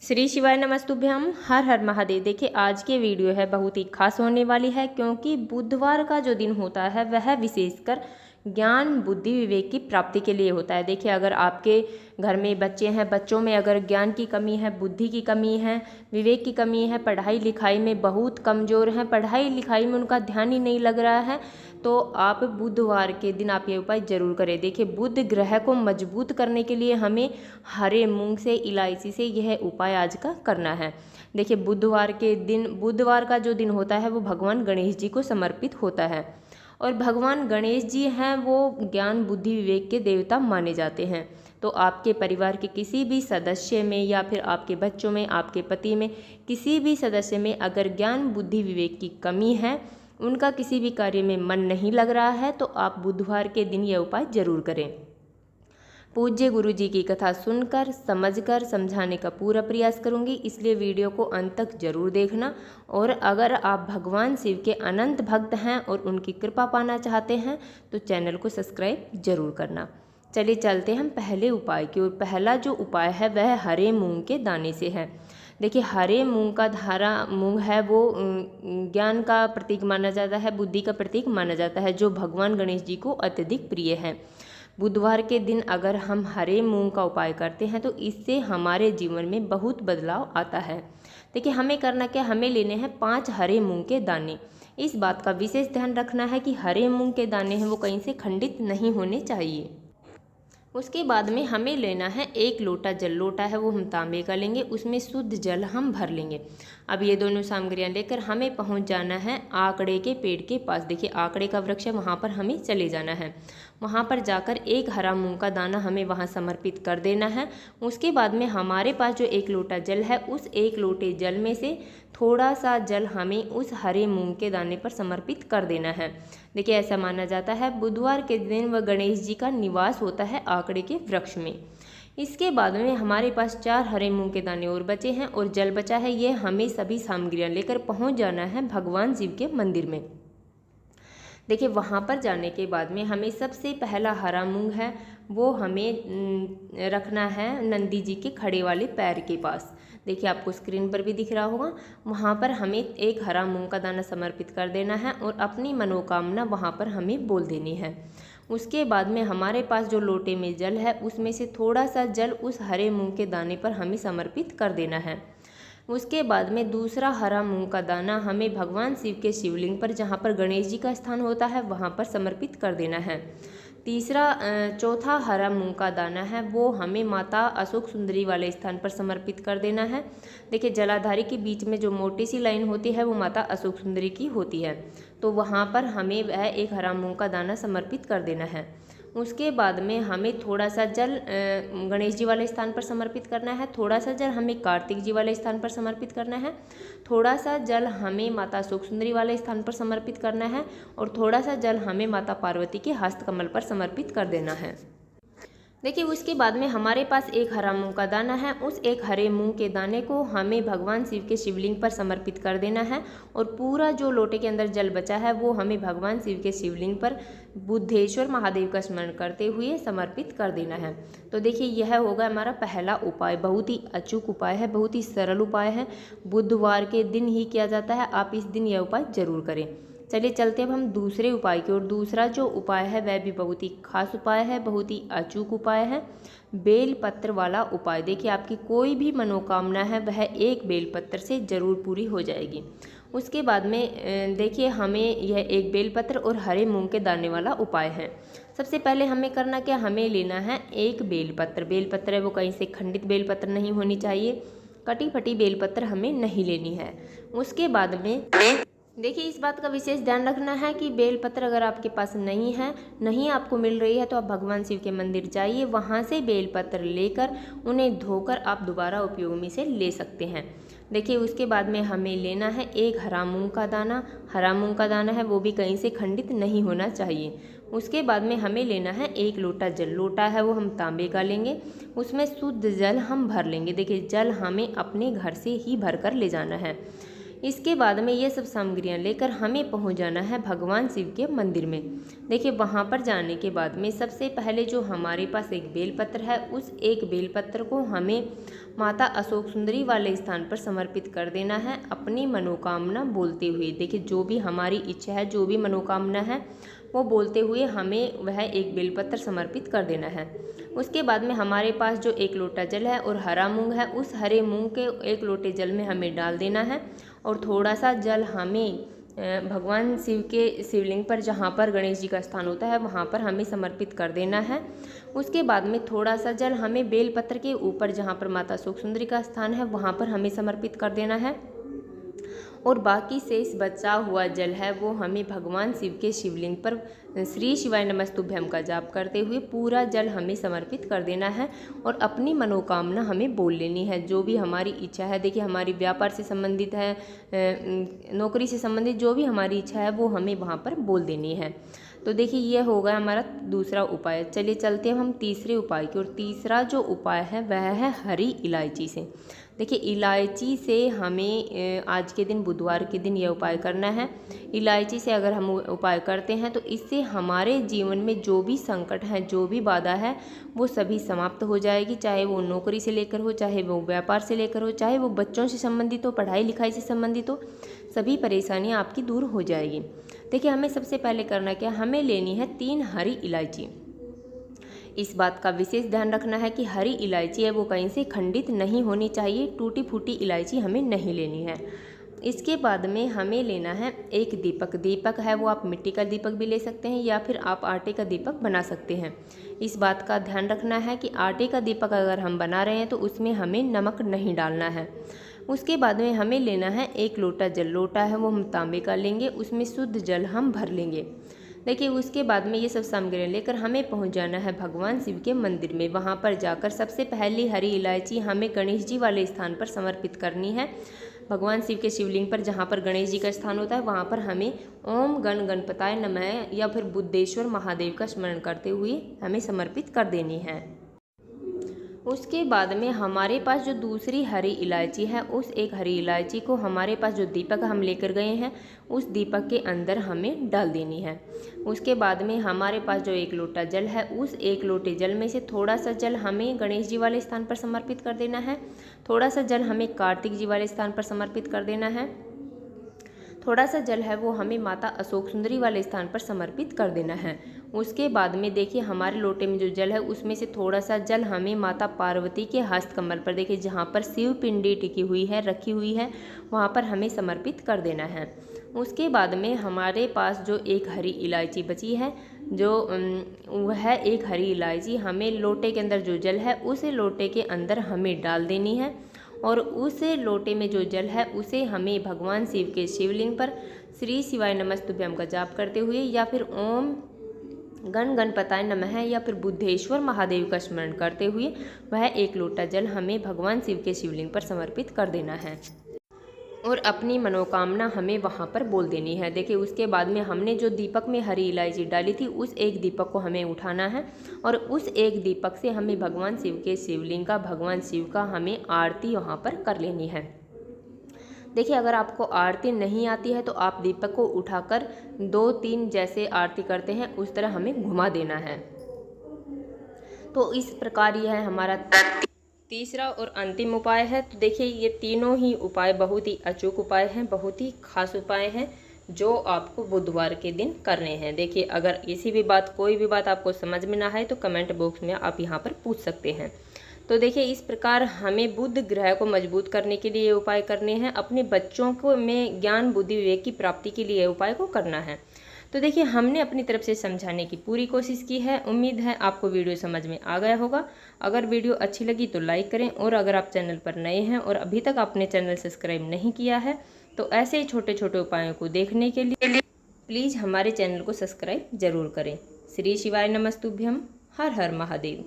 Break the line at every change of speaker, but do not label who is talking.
श्री शिवाय नमस्तुभ्यम। हर हर महादेव। देखिए आज की वीडियो है बहुत ही खास होने वाली है, क्योंकि बुधवार का जो दिन होता है वह विशेषकर ज्ञान बुद्धि विवेक की प्राप्ति के लिए होता है। देखिए अगर आपके घर में बच्चे हैं, बच्चों में अगर ज्ञान की कमी है, बुद्धि की कमी है, विवेक की कमी है, पढ़ाई लिखाई में बहुत कमज़ोर हैं, पढ़ाई लिखाई में उनका ध्यान ही नहीं लग रहा है, तो आप बुधवार के दिन आप ये उपाय जरूर करें। देखिए बुध ग्रह को मजबूत करने के लिए हमें हरे मूंग से, इलायची से यह उपाय आज का करना है। देखिए बुधवार के दिन, बुधवार का जो दिन होता है वो भगवान गणेश जी को समर्पित होता है, और भगवान गणेश जी हैं वो ज्ञान बुद्धि विवेक के देवता माने जाते हैं। तो आपके परिवार के किसी भी सदस्य में या फिर आपके बच्चों में, आपके पति में, किसी भी सदस्य में अगर ज्ञान बुद्धि विवेक की कमी है, उनका किसी भी कार्य में मन नहीं लग रहा है, तो आप बुधवार के दिन यह उपाय जरूर करें। पूज्य गुरु जी की कथा सुनकर समझकर समझाने का पूरा प्रयास करूंगी, इसलिए वीडियो को अंत तक जरूर देखना। और अगर आप भगवान शिव के अनंत भक्त हैं और उनकी कृपा पाना चाहते हैं तो चैनल को सब्सक्राइब जरूर करना। चलिए चलते हैं हम पहले उपाय की ओर। पहला जो उपाय है वह हरे मूंग के दाने से है। देखिए हरे मूंग का धारा मूंग है वो ज्ञान का प्रतीक माना जाता है, बुद्धि का प्रतीक माना जाता है, जो भगवान गणेश जी को अत्यधिक प्रिय है। बुधवार के दिन अगर हम हरे मूंग का उपाय करते हैं तो इससे हमारे जीवन में बहुत बदलाव आता है। देखिए हमें करना क्या, हमें लेने हैं 5 हरे मूंग के दाने। इस बात का विशेष ध्यान रखना है कि हरे मूंग के दाने हैं वो कहीं से खंडित नहीं होने चाहिए। उसके बाद में हमें लेना है 1 लोटा जल। लोटा है वो हम तांबे का लेंगे, उसमें शुद्ध जल हम भर लेंगे। अब ये दोनों सामग्रियां लेकर हमें पहुंच जाना है आकड़े के पेड़ के पास। देखिए आकड़े का वृक्ष है, वहाँ पर हमें चले जाना है। वहाँ पर जाकर 1 हरा मूंग का दाना हमें वहाँ समर्पित कर देना है। उसके बाद में हमारे पास जो 1 लोटा जल है, उस 1 लोटे जल में से थोड़ा सा जल हमें उस हरे मूंग के दाने पर समर्पित कर देना है। देखिए ऐसा माना जाता है बुधवार के दिन वह गणेश जी का निवास होता है आकड़े के वृक्ष में। इसके बाद में हमारे पास 4 हरे मूंग के दाने और बचे हैं और जल बचा है। ये हमें सभी सामग्रियां लेकर पहुंच जाना है भगवान शिव के मंदिर में। देखिए वहाँ पर जाने के बाद में हमें सबसे पहला हरा मूंग है वो हमें रखना है नंदी जी के खड़े वाले पैर के पास। देखिए आपको स्क्रीन पर भी दिख रहा होगा। वहाँ पर हमें 1 हरा मूंग का दाना समर्पित कर देना है और अपनी मनोकामना वहाँ पर हमें बोल देनी है। उसके बाद में हमारे पास जो लोटे में जल है उसमें से थोड़ा सा जल उस हरे मूंग के दाने पर हमें समर्पित कर देना है। उसके बाद में दूसरा हरा मूंग का दाना हमें भगवान शिव के शिवलिंग पर, जहाँ पर गणेश जी का स्थान होता है, वहाँ पर समर्पित कर देना है। चौथा हरा मूंग का दाना है वो हमें माता अशोक सुंदरी वाले स्थान पर समर्पित कर देना है। देखिए जलाधारी के बीच में जो मोटी सी लाइन होती है वो माता अशोक सुंदरी की होती है, तो वहाँ पर हमें वह 1 हरा मूंग का दाना समर्पित कर देना है। उसके बाद में हमें थोड़ा सा जल गणेश जी वाले स्थान पर समर्पित करना है, थोड़ा सा जल हमें कार्तिक जी वाले स्थान पर समर्पित करना है, थोड़ा सा जल हमें माता अशोक सुंदरी वाले स्थान पर समर्पित करना है, और थोड़ा सा जल हमें माता पार्वती के हस्त कमल पर समर्पित कर देना है। देखिए उसके बाद में हमारे पास 1 हरा मूंग का दाना है। उस 1 हरे मूंग के दाने को हमें भगवान शिव के शिवलिंग पर समर्पित कर देना है, और पूरा जो लोटे के अंदर जल बचा है वो हमें भगवान शिव के शिवलिंग पर बुद्धेश्वर महादेव का स्मरण करते हुए समर्पित कर देना है। तो देखिए यह होगा हमारा पहला उपाय। बहुत ही अचूक उपाय है, बहुत ही सरल उपाय है, बुधवार के दिन ही किया जाता है। आप इस दिन यह उपाय जरूर करें। चलिए चलते अब हम दूसरे उपाय की ओर। दूसरा जो उपाय है वह भी बहुत ही खास उपाय है, बहुत ही अचूक उपाय है, बेल पत्र वाला उपाय। देखिए आपकी कोई भी मनोकामना है वह 1 बेल पत्र से जरूर पूरी हो जाएगी। उसके बाद में देखिए हमें यह 1 बेल पत्र और हरे मूंग के दाने वाला उपाय है। सबसे पहले हमें करना क्या, हमें लेना है 1 बेल पत्र। बेल पत्र है वो कहीं से खंडित बेल पत्र नहीं होनी चाहिए, कटी फटी बेल पत्र हमें नहीं लेनी है। उसके बाद में देखिए इस बात का विशेष ध्यान रखना है कि बेलपत्र अगर आपके पास नहीं है, नहीं आपको मिल रही है, तो आप भगवान शिव के मंदिर जाइए, वहाँ से बेलपत्र लेकर उन्हें धोकर आप दोबारा उपयोग में से ले सकते हैं। देखिए उसके बाद में हमें लेना है 1 हरा मूंग का दाना। हरा मूंग का दाना है वो भी कहीं से खंडित नहीं होना चाहिए। उसके बाद में हमें लेना है 1 लोटा जल। लोटा है वो हम तांबे का लेंगे, उसमें शुद्ध जल हम भर लेंगे। देखिए जल हमें अपने घर से ही भर कर ले जाना है। इसके बाद में ये सब सामग्रियाँ लेकर हमें पहुंच जाना है भगवान शिव के मंदिर में। देखिए वहाँ पर जाने के बाद में सबसे पहले जो हमारे पास एक बेलपत्र है, उस एक बेलपत्र को हमें माता अशोक सुंदरी वाले स्थान पर समर्पित कर देना है अपनी मनोकामना बोलते हुए। देखिए जो भी हमारी इच्छा है, जो भी मनोकामना है, वो बोलते हुए हमें वह एक बेलपत्र समर्पित कर देना है। उसके बाद में हमारे पास जो एक लोटा जल है और हरा मूंग है, उस हरे मूंग के एक लोटे जल में हमें डाल देना है और थोड़ा सा जल हमें भगवान शिव के शिवलिंग पर, जहाँ पर गणेश जी का स्थान होता है, वहाँ पर हमें समर्पित कर देना है। उसके बाद में थोड़ा सा जल हमें बेलपत्र के ऊपर, जहाँ पर माता अशोक सुंदरी का स्थान है, वहाँ पर हमें समर्पित कर देना है और बाकी शेष बचा हुआ जल है वो हमें भगवान शिव के शिवलिंग पर श्री शिवाय नमस्तुभ्यम का जाप करते हुए पूरा जल हमें समर्पित कर देना है और अपनी मनोकामना हमें बोल लेनी है, जो भी हमारी इच्छा है। देखिए हमारी व्यापार से संबंधित है, नौकरी से संबंधित जो भी हमारी इच्छा है वो हमें वहाँ पर बोल देनी है। तो देखिए ये हो गया हमारा दूसरा उपाय। चलिए चलते हैं हम तीसरे उपाय की और तीसरा जो उपाय है वह है हरी इलायची से। देखिए इलायची से हमें आज के दिन, बुधवार के दिन, यह उपाय करना है। इलायची से अगर हम उपाय करते हैं तो इससे हमारे जीवन में जो भी संकट है, जो भी बाधा है, वो सभी समाप्त हो जाएगी। चाहे वो नौकरी से लेकर हो, चाहे वो व्यापार से लेकर हो, चाहे वो बच्चों से संबंधित हो, पढ़ाई लिखाई से संबंधित हो, सभी परेशानियाँ आपकी दूर हो जाएगी। देखिए हमें सबसे पहले करना क्या, हमें लेनी है 3 हरी इलायची। इस बात का विशेष ध्यान रखना है कि हरी इलायची है वो कहीं से खंडित नहीं होनी चाहिए, टूटी फूटी इलायची हमें नहीं लेनी है। इसके बाद में हमें लेना है एक दीपक। दीपक है वो आप मिट्टी का दीपक भी ले सकते हैं या फिर आप आटे का दीपक बना सकते हैं। इस बात का ध्यान रखना है कि आटे का दीपक अगर हम बना रहे हैं तो उसमें हमें नमक नहीं डालना है। उसके बाद में हमें लेना है एक लोटा जल। लोटा है वो हम तांबे का लेंगे, उसमें शुद्ध जल हम भर लेंगे। देखिए उसके बाद में ये सब सामग्रियाँ लेकर हमें पहुंच जाना है भगवान शिव के मंदिर में। वहां पर जाकर सबसे पहली हरी इलायची हमें गणेश जी वाले स्थान पर समर्पित करनी है। भगवान शिव के शिवलिंग पर, जहां पर गणेश जी का स्थान होता है, वहां पर हमें ओम गण गणपताय नमः या फिर बुद्धेश्वर महादेव का स्मरण करते हुए हमें समर्पित कर देनी है। उसके बाद में हमारे पास जो दूसरी हरी इलायची है, उस एक हरी इलायची को हमारे पास जो दीपक हम लेकर गए हैं उस दीपक के अंदर हमें डाल देनी है। उसके बाद में हमारे पास जो एक लोटा जल है, उस एक लोटे जल में से थोड़ा सा जल हमें गणेश जी वाले स्थान पर समर्पित कर देना है, थोड़ा सा जल हमें कार्तिक जी वाले स्थान पर समर्पित कर देना है, थोड़ा सा जल है वो हमें माता अशोक सुंदरी वाले स्थान पर समर्पित कर देना है। उसके बाद में देखिए हमारे लोटे में जो जल है उसमें से थोड़ा सा जल हमें माता पार्वती के हस्त कमल पर, देखिए जहाँ पर शिव पिंडी टिकी हुई है, रखी हुई है, वहाँ पर हमें समर्पित कर देना है। उसके बाद में हमारे पास जो एक हरी इलायची बची है, जो वह एक हरी इलायची हमें लोटे के अंदर जो जल है उस लोटे के अंदर हमें डाल देनी है और उस लोटे में जो जल है उसे हमें भगवान शिव के शिवलिंग पर श्री शिवाय नमस्तुभ्यम का जाप करते हुए या फिर ओम गण गणपताय नमः या फिर बुद्धेश्वर महादेव का स्मरण करते हुए वह एक लोटा जल हमें भगवान शिव के शिवलिंग पर समर्पित कर देना है और अपनी मनोकामना हमें वहाँ पर बोल देनी है। देखिए उसके बाद में हमने जो दीपक में हरी इलायची डाली थी उस एक दीपक को हमें उठाना है और उस एक दीपक से हमें भगवान शिव के शिवलिंग का, भगवान शिव का हमें आरती वहाँ पर कर लेनी है। देखिए अगर आपको आरती नहीं आती है तो आप दीपक को उठाकर 2-3 जैसे आरती करते हैं उस तरह हमें घुमा देना है। तो इस प्रकार यह है हमारा तीसरा और अंतिम उपाय है। तो देखिए ये तीनों ही उपाय बहुत ही अचूक उपाय हैं, बहुत ही खास उपाय हैं जो आपको बुधवार के दिन करने हैं। देखिए अगर किसी भी बात, कोई भी बात आपको समझ में ना आए तो कमेंट बॉक्स में आप यहाँ पर पूछ सकते हैं। तो देखिए इस प्रकार हमें बुध ग्रह को मजबूत करने के लिए ये उपाय करने हैं। अपने बच्चों को में ज्ञान बुद्धि विवेक की प्राप्ति के लिए उपाय को करना है। तो देखिए हमने अपनी तरफ से समझाने की पूरी कोशिश की है। उम्मीद है आपको वीडियो समझ में आ गया होगा। अगर वीडियो अच्छी लगी तो लाइक करें और अगर आप चैनल पर नए हैं और अभी तक आपने चैनल सब्सक्राइब नहीं किया है तो ऐसे ही छोटे छोटे उपायों को देखने के लिए प्लीज़ हमारे चैनल को सब्सक्राइब जरूर करें। श्री शिवाय नमस्तुभ्यम। हर हर महादेव।